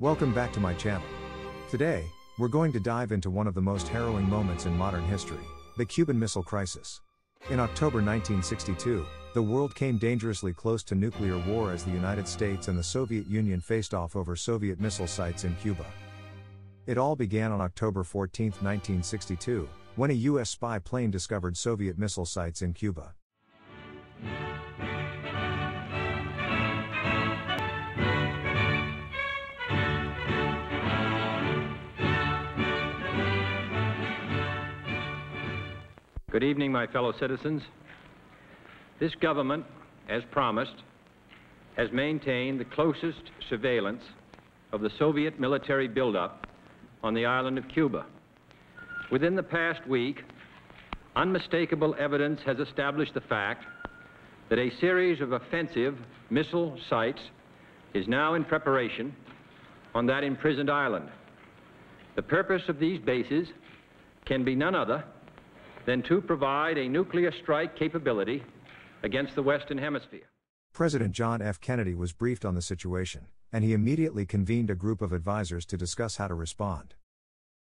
Welcome back to my channel. Today, we're going to dive into one of the most harrowing moments in modern history, the Cuban Missile Crisis. In October 1962, the world came dangerously close to nuclear war as the United States and the Soviet Union faced off over Soviet missile sites in Cuba. It all began on October 14, 1962, when a U.S. spy plane discovered Soviet missile sites in Cuba. Good evening, my fellow citizens. This government, as promised, has maintained the closest surveillance of the Soviet military buildup on the island of Cuba. Within the past week, unmistakable evidence has established the fact that a series of offensive missile sites is now in preparation on that imprisoned island. The purpose of these bases can be none other than to provide a nuclear strike capability against the Western Hemisphere. President John F. Kennedy was briefed on the situation, and he immediately convened a group of advisors to discuss how to respond.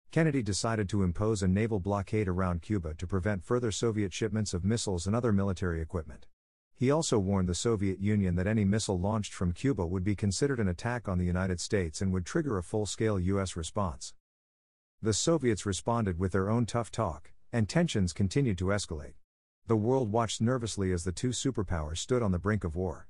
Kennedy decided to impose a naval blockade around Cuba to prevent further Soviet shipments of missiles and other military equipment. He also warned the Soviet Union that any missile launched from Cuba would be considered an attack on the United States and would trigger a full-scale U.S. response. The Soviets responded with their own tough talk, and tensions continued to escalate. The world watched nervously as the two superpowers stood on the brink of war.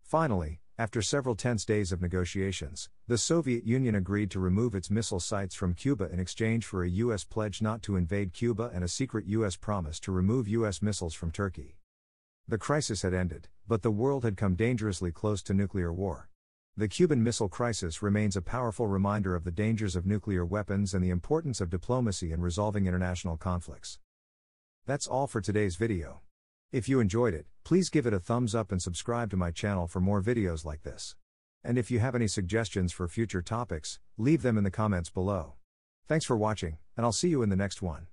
Finally, after several tense days of negotiations, the Soviet Union agreed to remove its missile sites from Cuba in exchange for a U.S. pledge not to invade Cuba and a secret U.S. promise to remove U.S. missiles from Turkey. The crisis had ended, but the world had come dangerously close to nuclear war. The Cuban Missile Crisis remains a powerful reminder of the dangers of nuclear weapons and the importance of diplomacy in resolving international conflicts. That's all for today's video. If you enjoyed it, please give it a thumbs up and subscribe to my channel for more videos like this. And if you have any suggestions for future topics, leave them in the comments below. Thanks for watching, and I'll see you in the next one.